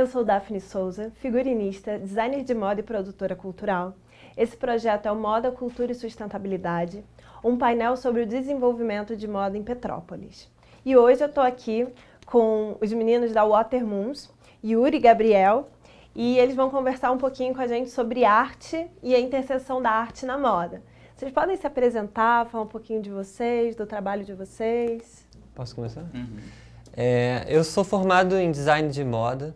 Eu sou Daphne Souza, figurinista, designer de moda e produtora cultural. Esse projeto é o Moda, Cultura e Sustentabilidade, um painel sobre o desenvolvimento de moda em Petrópolis. E hoje eu estou aqui com os meninos da Watermoons, Yuri e Gabriel, e eles vão conversar um pouquinho com a gente sobre arte e a interseção da arte na moda. Vocês podem se apresentar, falar um pouquinho de vocês, do trabalho de vocês? Posso começar? Eu sou formado em design de moda.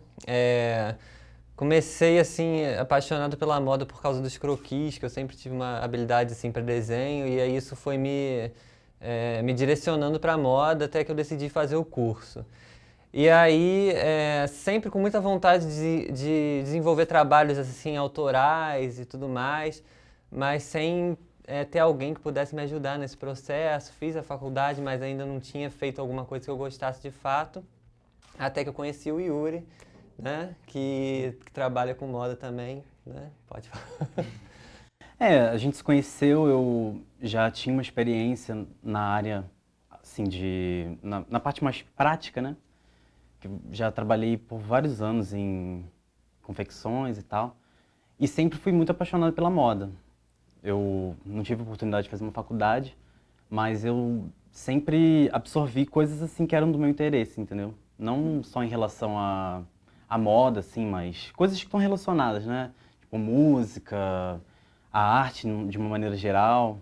Comecei assim apaixonado pela moda por causa dos croquis, que eu sempre tive uma habilidade assim para desenho, e aí isso foi me direcionando para a moda até que eu decidi fazer o curso. E aí, sempre com muita vontade de desenvolver trabalhos assim autorais e tudo mais, mas sem ter alguém que pudesse me ajudar nesse processo. Fiz a faculdade, mas ainda não tinha feito alguma coisa que eu gostasse de fato, até que eu conheci o Yuri, né, que trabalha com moda também, né? Pode falar. A gente se conheceu, eu já tinha uma experiência na área, assim, na parte mais prática, né? Que eu já trabalhei por vários anos em confecções e tal, e sempre fui muito apaixonado pela moda. Eu não tive a oportunidade de fazer uma faculdade, mas eu sempre absorvi coisas assim que eram do meu interesse, entendeu? Não só em relação à moda, assim, mas coisas que estão relacionadas, né? Tipo música, a arte de uma maneira geral,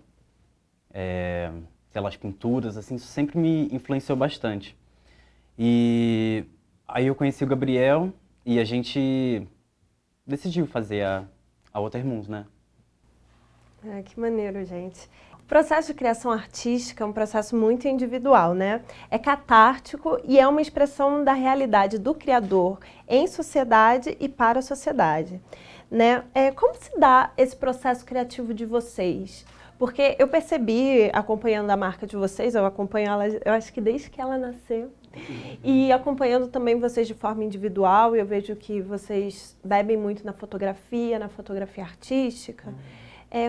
sei lá, as pinturas, assim, isso sempre me influenciou bastante. E aí eu conheci o Gabriel e a gente decidiu fazer a Watermoons, né? Que maneiro, gente. O processo de criação artística é um processo muito individual, né? É catártico e é uma expressão da realidade do criador em sociedade e para a sociedade, né? Como se dá esse processo criativo de vocês? Porque eu percebi, acompanhando a marca de vocês, eu acompanho ela, eu acho que desde que ela nasceu, e acompanhando também vocês de forma individual, eu vejo que vocês bebem muito na fotografia artística.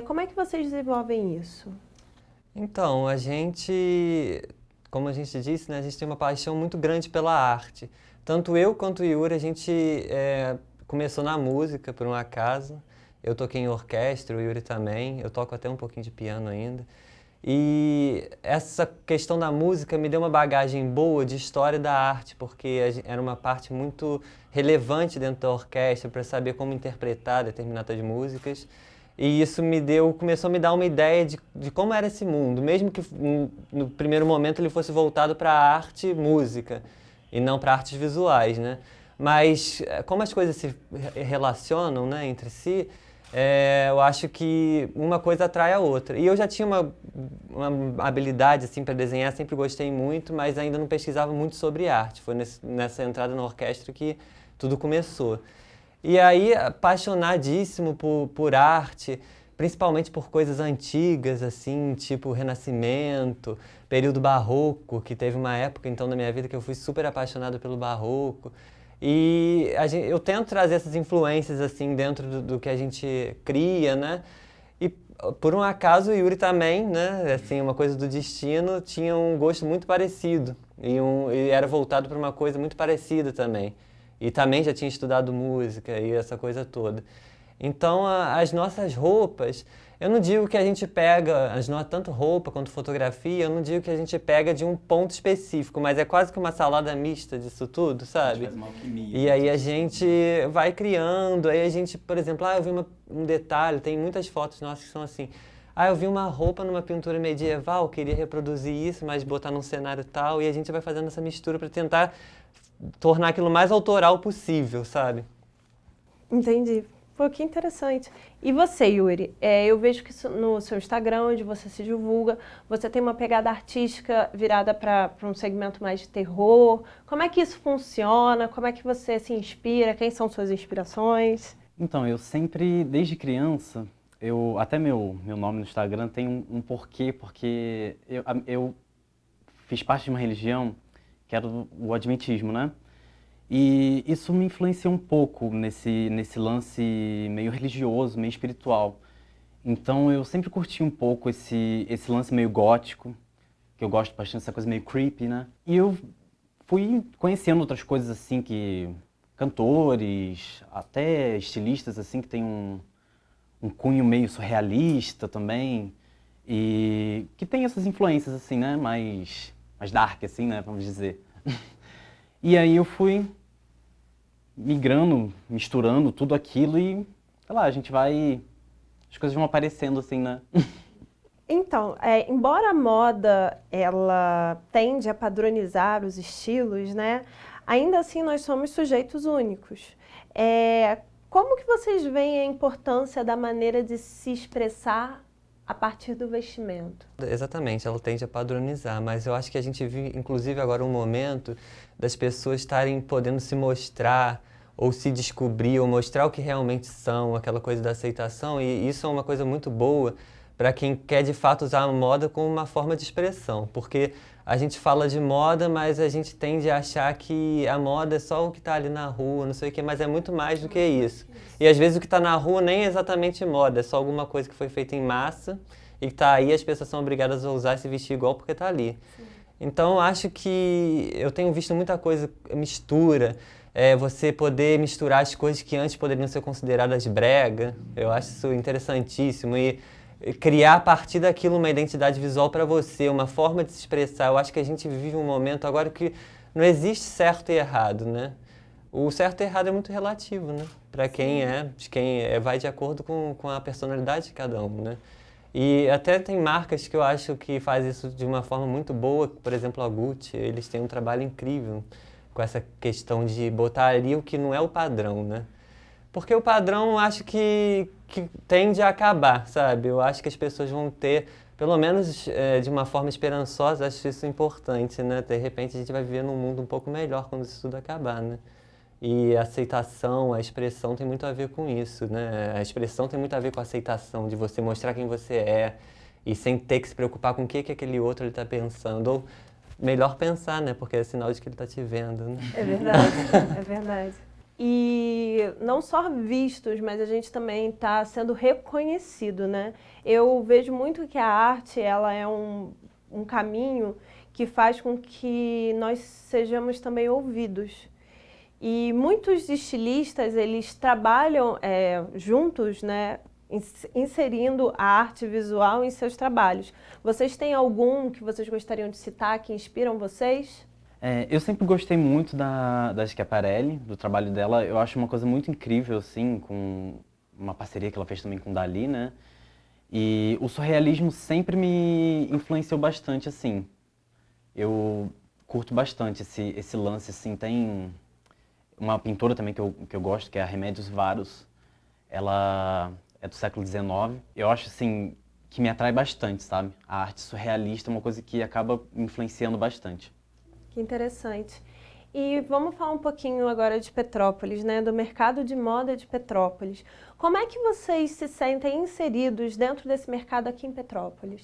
Como é que vocês desenvolvem isso? Então, como a gente disse, né, a gente tem uma paixão muito grande pela arte. Tanto eu quanto o Yuri, a gente começou na música, por um acaso. Eu toquei em orquestra, o Yuri também. Eu toco até um pouquinho de piano ainda. E essa questão da música me deu uma bagagem boa de história da arte, porque era uma parte muito relevante dentro da orquestra para saber como interpretar determinadas músicas. E isso começou a me dar uma ideia de como era esse mundo, mesmo que no primeiro momento ele fosse voltado para a arte música e não para artes visuais, né? Mas como as coisas se relacionam, né, entre si, eu acho que uma coisa atrai a outra. E eu já tinha uma habilidade assim, para desenhar, sempre gostei muito, mas ainda não pesquisava muito sobre arte. Foi nessa entrada na orquestra que tudo começou. E aí, apaixonadíssimo por arte, principalmente por coisas antigas, assim, tipo Renascimento, período barroco, que teve uma época então na minha vida que eu fui super apaixonado pelo barroco. E eu tento trazer essas influências assim dentro do que a gente cria, né? E por um acaso o Yuri também, né? Assim, uma coisa do destino, tinha um gosto muito parecido e era voltado para uma coisa muito parecida também. E também já tinha estudado música e essa coisa toda. Então, as nossas roupas, eu não digo que a gente pega, tanto roupa quanto fotografia, eu não digo que a gente pega de um ponto específico, mas é quase que uma salada mista disso tudo, sabe? Faz uma alquimia. E aí a gente vai criando, aí a gente, por exemplo, eu vi um detalhe, tem muitas fotos nossas que são assim, eu vi uma roupa numa pintura medieval, queria reproduzir isso, mas botar num cenário tal, e a gente vai fazendo essa mistura para tentar tornar aquilo mais autoral possível, sabe? Entendi. Pô, que interessante. E você, Yuri? Eu vejo que no seu Instagram, onde você se divulga, você tem uma pegada artística virada para um segmento mais de terror. Como é que isso funciona? Como é que você se inspira? Quem são suas inspirações? Então, eu sempre, desde criança, até meu nome no Instagram tem um porquê, porque eu fiz parte de uma religião que era o Adventismo, né? E isso me influenciou um pouco nesse lance meio religioso, meio espiritual. Então eu sempre curti um pouco esse lance meio gótico, que eu gosto bastante dessa coisa meio creepy, né? E eu fui conhecendo outras coisas assim que cantores, até estilistas assim que tem um cunho meio surrealista também e que tem essas influências assim, né, mais dark assim, né, vamos dizer. E aí eu fui migrando, misturando tudo aquilo e, sei lá, as coisas vão aparecendo assim, né? Então, embora a moda ela tende a padronizar os estilos, né? Ainda assim nós somos sujeitos únicos. Como que vocês veem a importância da maneira de se expressar a partir do vestimento? Exatamente, ela tende a padronizar, mas eu acho que a gente vive, inclusive, agora um momento das pessoas estarem podendo se mostrar, ou se descobrir, ou mostrar o que realmente são, aquela coisa da aceitação, e isso é uma coisa muito boa para quem quer de fato usar a moda como uma forma de expressão, porque a gente fala de moda, mas a gente tende a achar que a moda é só o que está ali na rua, não sei o quê, mas é muito mais do que isso. E às vezes o que está na rua nem é exatamente moda, é só alguma coisa que foi feita em massa e que está aí, as pessoas são obrigadas a usar e se vestir igual porque está ali. Então acho que eu tenho visto muita coisa, mistura, você poder misturar as coisas que antes poderiam ser consideradas brega, eu acho isso interessantíssimo e criar a partir daquilo uma identidade visual para você, uma forma de se expressar. Eu acho que a gente vive um momento agora que não existe certo e errado, né? O certo e errado é muito relativo, né? Para quem vai de acordo com a personalidade de cada um, né? E até tem marcas que eu acho que fazem isso de uma forma muito boa, por exemplo, a Gucci, eles têm um trabalho incrível com essa questão de botar ali o que não é o padrão, né? Porque o padrão eu acho que tende a acabar, sabe? Eu acho que as pessoas vão ter, pelo menos de uma forma esperançosa, acho isso importante, né? De repente a gente vai viver num mundo um pouco melhor quando isso tudo acabar, né? E a aceitação, a expressão tem muito a ver com isso, né? A expressão tem muito a ver com a aceitação, de você mostrar quem você é e sem ter que se preocupar com o que aquele outro está pensando. Ou melhor pensar, né? Porque é sinal de que ele está te vendo, né? É verdade, é verdade. E não só vistos, mas a gente também está sendo reconhecido, né? Eu vejo muito que a arte ela é um caminho que faz com que nós sejamos também ouvidos. E muitos estilistas, eles trabalham juntos, né? Inserindo a arte visual em seus trabalhos. Vocês têm algum que vocês gostariam de citar que inspiram vocês? Eu sempre gostei muito da Schiaparelli, do trabalho dela. Eu acho uma coisa muito incrível, assim, com uma parceria que ela fez também com Dalí, né? E o surrealismo sempre me influenciou bastante, assim. Eu curto bastante esse lance, assim. Tem uma pintora também que eu gosto, que é a Remédios Varos. Ela é do século XIX. Eu acho, assim, que me atrai bastante, sabe? A arte surrealista é uma coisa que acaba me influenciando bastante. Que interessante. E vamos falar um pouquinho agora de Petrópolis, né? Do mercado de moda de Petrópolis. Como é que vocês se sentem inseridos dentro desse mercado aqui em Petrópolis?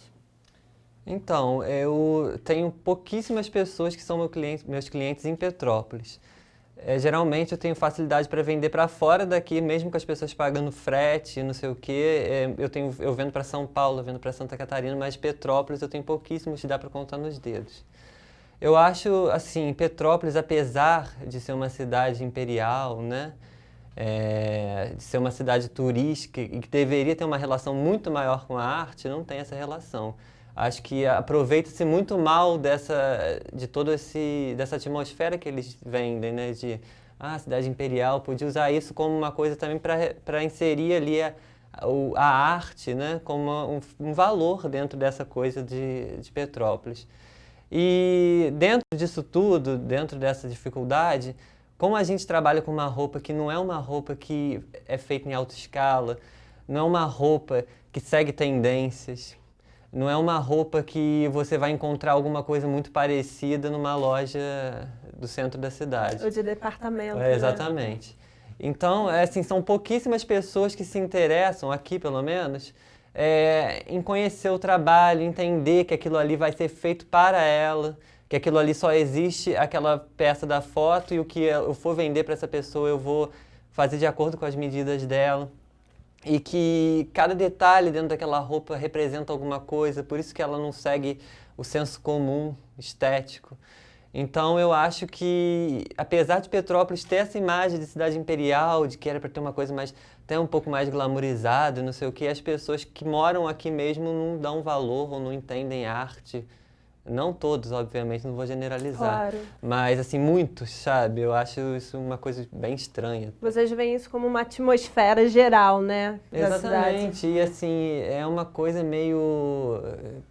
Então, eu tenho pouquíssimas pessoas que são meus clientes em Petrópolis. Geralmente eu tenho facilidade para vender para fora daqui, mesmo com as pessoas pagando frete, não sei o quê. Eu vendo para São Paulo, eu vendo para Santa Catarina, mas Petrópolis eu tenho pouquíssimos que dá para contar nos dedos. Eu acho, assim, Petrópolis, apesar de ser uma cidade imperial, né, de ser uma cidade turística e que deveria ter uma relação muito maior com a arte, não tem essa relação. Acho que aproveita-se muito mal dessa atmosfera que eles vendem, né, de cidade imperial, podia usar isso como uma coisa também para inserir ali a arte, né, como um valor dentro dessa coisa de Petrópolis. E dentro disso tudo, dentro dessa dificuldade, como a gente trabalha com uma roupa que não é uma roupa que é feita em alta escala, não é uma roupa que segue tendências, não é uma roupa que você vai encontrar alguma coisa muito parecida numa loja do centro da cidade. Ou de departamento, né? Exatamente. Então, assim, são pouquíssimas pessoas que se interessam, aqui pelo menos, em conhecer o trabalho, entender que aquilo ali vai ser feito para ela, que aquilo ali só existe aquela peça da foto e o que eu for vender para essa pessoa eu vou fazer de acordo com as medidas dela. E que cada detalhe dentro daquela roupa representa alguma coisa, por isso que ela não segue o senso comum estético. Então eu acho que, apesar de Petrópolis ter essa imagem de cidade imperial, de que era para ter uma coisa mais, até um pouco mais glamourizada, não sei o que, as pessoas que moram aqui mesmo não dão valor ou não entendem arte. Não todos, obviamente, não vou generalizar. Claro. Mas, assim, muitos, sabe? Eu acho isso uma coisa bem estranha. Vocês veem isso como uma atmosfera geral, né, da cidade. Exatamente. E, assim, é uma coisa meio...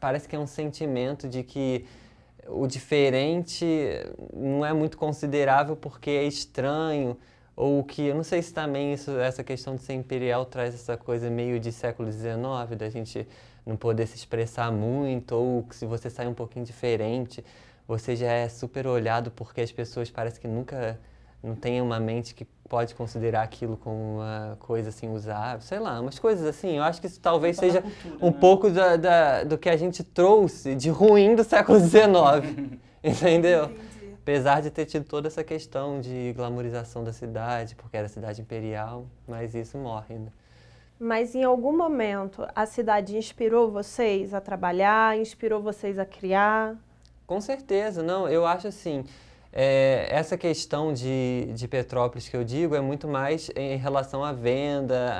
Parece que é um sentimento de que o diferente não é muito considerável porque é estranho. Ou que, eu não sei se também essa questão de ser imperial traz essa coisa meio de século XIX, da gente não poder se expressar muito, ou que se você sai um pouquinho diferente, você já é super olhado porque as pessoas parece que nunca não têm uma mente que pode considerar aquilo como uma coisa assim usável, sei lá, umas coisas assim. Eu acho que isso talvez seja um pouco do que a gente trouxe de ruim do século XIX, entendeu? Apesar de ter tido toda essa questão de glamourização da cidade, porque era cidade imperial, mas isso morre, né? Mas em algum momento a cidade inspirou vocês a trabalhar, inspirou vocês a criar? Com certeza, não, eu acho assim, essa questão de Petrópolis que eu digo é muito mais em relação à venda,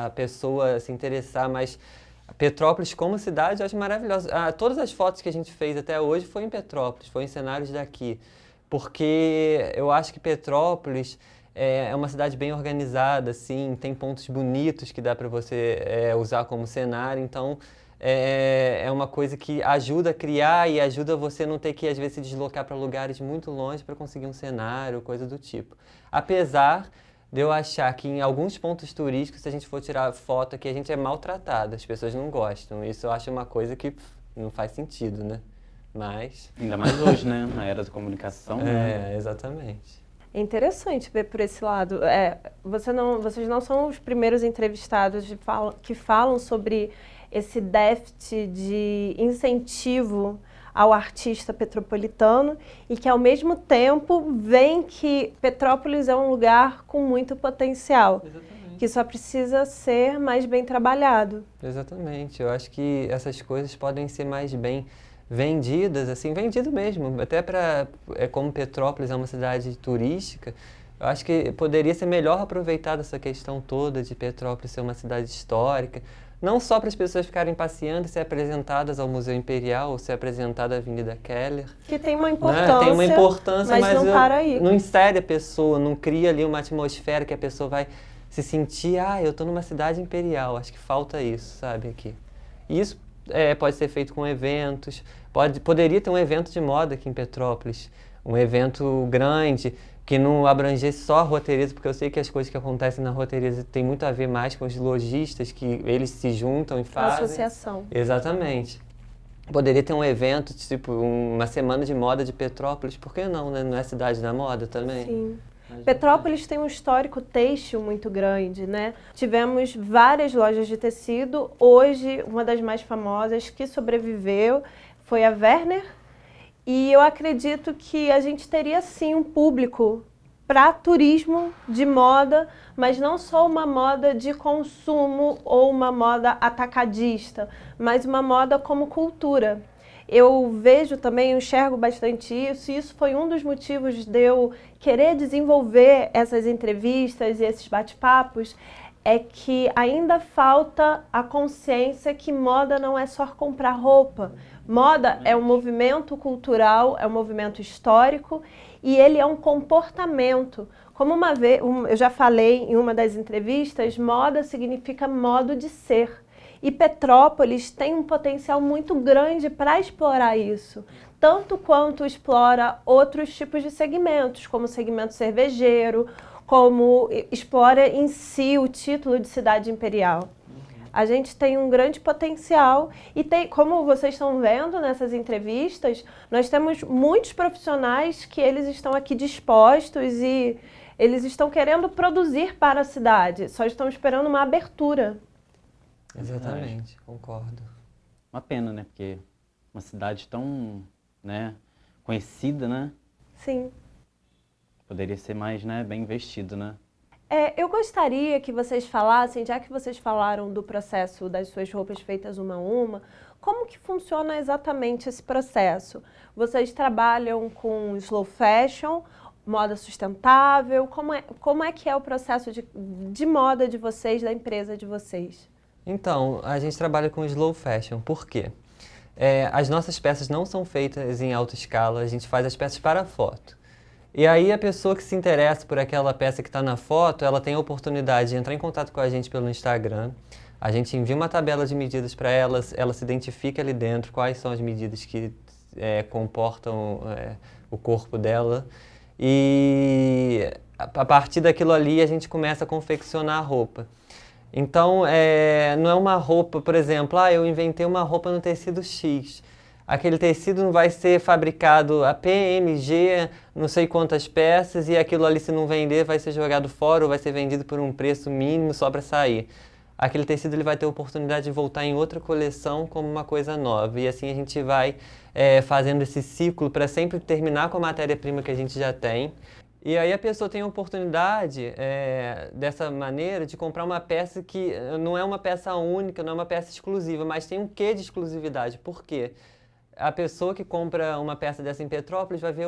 a pessoa se interessar, mas Petrópolis como cidade eu acho maravilhosa. Todas as fotos que a gente fez até hoje foi em Petrópolis, foi em cenários daqui, porque eu acho que Petrópolis é uma cidade bem organizada, assim, tem pontos bonitos que dá para você usar como cenário, então é uma coisa que ajuda a criar e ajuda você não ter que, às vezes, se deslocar para lugares muito longe para conseguir um cenário, coisa do tipo. Apesar de eu achar que em alguns pontos turísticos, se a gente for tirar foto aqui, a gente é maltratado, as pessoas não gostam. Isso eu acho uma coisa que não faz sentido, né? Mas... Ainda mais hoje, né? Na era da comunicação, né? Exatamente. É interessante ver por esse lado. Vocês não são os primeiros entrevistados que falam sobre esse déficit de incentivo ao artista petropolitano e que, ao mesmo tempo, veem que Petrópolis é um lugar com muito potencial, Exatamente. que só precisa ser mais bem trabalhado. Exatamente. Eu acho que essas coisas podem ser mais bem vendidas, assim, vendido mesmo. Até como Petrópolis é uma cidade turística, eu acho que poderia ser melhor aproveitada essa questão toda de Petrópolis ser uma cidade histórica, não só para as pessoas ficarem passeando e ser apresentadas ao Museu Imperial ou ser apresentada à Avenida Keller. Que tem uma importância, né? Tem uma importância, mas não para aí. Não insere a pessoa, não cria ali uma atmosfera que a pessoa vai se sentir, eu estou numa cidade imperial, acho que falta isso, sabe, aqui. E isso pode ser feito com eventos, poderia ter um evento de moda aqui em Petrópolis, um evento grande, que não abrangesse só a Rua Teresa, porque eu sei que as coisas que acontecem na Rua Teresa tem muito a ver mais com os lojistas, que eles se juntam e fazem. A associação. Exatamente. Poderia ter um evento, tipo uma semana de moda de Petrópolis, por que não, né? Não é cidade da moda também? Sim. Petrópolis tem um histórico têxtil muito grande, né? Tivemos várias lojas de tecido. Hoje, uma das mais famosas que sobreviveu foi a Werner. E eu acredito que a gente teria, sim, um público para turismo de moda, mas não só uma moda de consumo ou uma moda atacadista, mas uma moda como cultura. Eu vejo também, eu enxergo bastante isso, e isso foi um dos motivos de eu querer desenvolver essas entrevistas e esses bate-papos, é que ainda falta a consciência que moda não é só comprar roupa. Moda é um movimento cultural, é um movimento histórico e ele é um comportamento. Como uma vez, eu já falei em uma das entrevistas, moda significa modo de ser. E Petrópolis tem um potencial muito grande para explorar isso, tanto quanto explora outros tipos de segmentos, como o segmento cervejeiro, como explora em si o título de cidade imperial. A gente tem um grande potencial e tem, como vocês estão vendo nessas entrevistas, nós temos muitos profissionais que eles estão aqui dispostos e eles estão querendo produzir para a cidade, só estão esperando uma abertura. Exatamente, concordo. Uma pena, né? Porque uma cidade tão, né, conhecida, né? Sim. Poderia ser mais, né, bem investido, né? Eu gostaria que vocês falassem, já que vocês falaram do processo das suas roupas feitas uma a uma, como que funciona exatamente esse processo? Vocês trabalham com slow fashion, moda sustentável? Como é que é o processo de moda de vocês, da empresa de vocês? Então, a gente trabalha com slow fashion. Por quê? As nossas peças não são feitas em alta escala, a gente faz as peças para foto. E aí a pessoa que se interessa por aquela peça que está na foto, ela tem a oportunidade de entrar em contato com a gente pelo Instagram. A gente envia uma tabela de medidas para elas, ela se identifica ali dentro quais são as medidas que comportam o corpo dela. E a partir daquilo ali a gente começa a confeccionar a roupa. Então, não é uma roupa, por exemplo, eu inventei uma roupa no tecido X. Aquele tecido não vai ser fabricado a PMG, não sei quantas peças, e aquilo ali, se não vender, vai ser jogado fora ou vai ser vendido por um preço mínimo só para sair. Aquele tecido ele vai ter a oportunidade de voltar em outra coleção como uma coisa nova. E assim a gente vai fazendo esse ciclo para sempre terminar com a matéria-prima que a gente já tem. E aí a pessoa tem a oportunidade, dessa maneira, de comprar uma peça que não é uma peça única, não é uma peça exclusiva, mas tem um quê de exclusividade. Por quê? A pessoa que compra uma peça dessa em Petrópolis vai ver,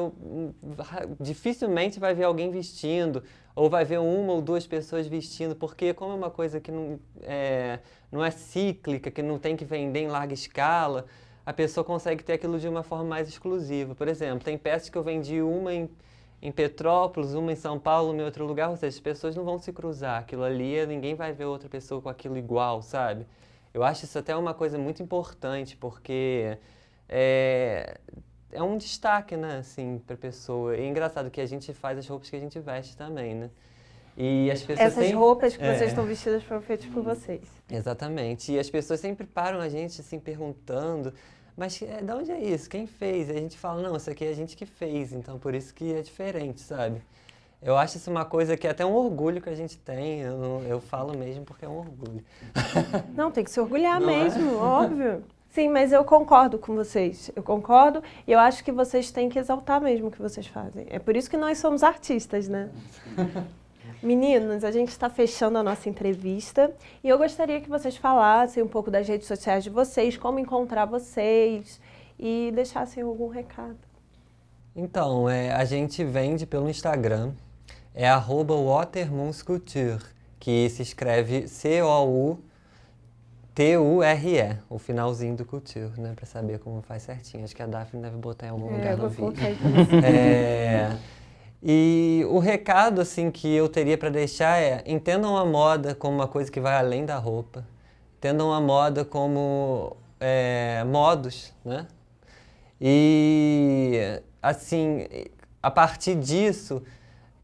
dificilmente vai ver alguém vestindo, ou vai ver uma ou duas pessoas vestindo, porque como é uma coisa que não é cíclica, que não tem que vender em larga escala, a pessoa consegue ter aquilo de uma forma mais exclusiva. Por exemplo, tem peças que eu vendi uma em Petrópolis, uma em São Paulo, uma em outro lugar, ou seja, as pessoas não vão se cruzar. Aquilo ali, ninguém vai ver outra pessoa com aquilo igual, sabe? Eu acho isso até uma coisa muito importante, porque é um destaque, né, assim, para a pessoa. E é engraçado que a gente faz as roupas que a gente veste também, né? E as pessoas Essas roupas que vocês estão vestidas foram feitas por vocês. Exatamente. E as pessoas sempre param a gente, assim, perguntando, mas de onde é isso? Quem fez? E a gente fala, não, isso aqui é a gente que fez, então por isso que é diferente, sabe? Eu acho isso uma coisa que é até um orgulho que a gente tem, eu falo mesmo porque é um orgulho. Não, tem que se orgulhar mesmo, óbvio. Sim, mas eu concordo com vocês, eu concordo e eu acho que vocês têm que exaltar mesmo o que vocês fazem. É por isso que nós somos artistas, né? Meninos, a gente está fechando a nossa entrevista e eu gostaria que vocês falassem um pouco das redes sociais de vocês, como encontrar vocês e deixassem algum recado. Então, a gente vende pelo Instagram, @watermoonsculture, que se escreve COUTURE, o finalzinho do culture, né, para saber como faz certinho. Acho que a Daphne deve botar em algum lugar no vídeo. E o recado assim que eu teria para deixar entendam a moda como uma coisa que vai além da roupa. Entendam a moda como modos, né? E assim, a partir disso,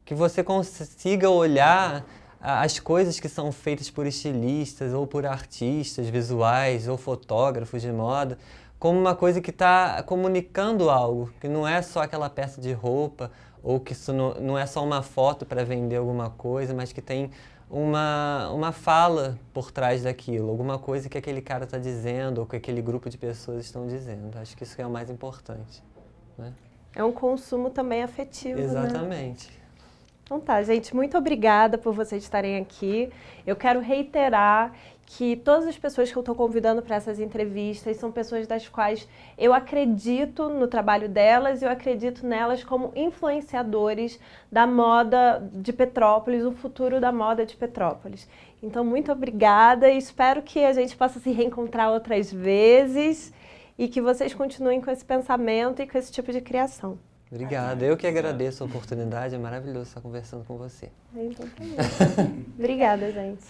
que você consiga olhar as coisas que são feitas por estilistas ou por artistas visuais ou fotógrafos de moda como uma coisa que está comunicando algo, que não é só aquela peça de roupa ou que isso não é só uma foto para vender alguma coisa, mas que tem uma fala por trás daquilo, alguma coisa que aquele cara está dizendo ou que aquele grupo de pessoas estão dizendo. Acho que isso é o mais importante, né? É um consumo também afetivo, Exatamente. Né? Então tá, gente, muito obrigada por vocês estarem aqui. Eu quero reiterar que todas as pessoas que eu estou convidando para essas entrevistas são pessoas das quais eu acredito no trabalho delas e eu acredito nelas como influenciadores da moda de Petrópolis, o futuro da moda de Petrópolis. Então, muito obrigada e espero que a gente possa se reencontrar outras vezes e que vocês continuem com esse pensamento e com esse tipo de criação. Obrigado. Eu que agradeço a oportunidade. É maravilhoso estar conversando com você. Então, tá bom. Obrigada, gente.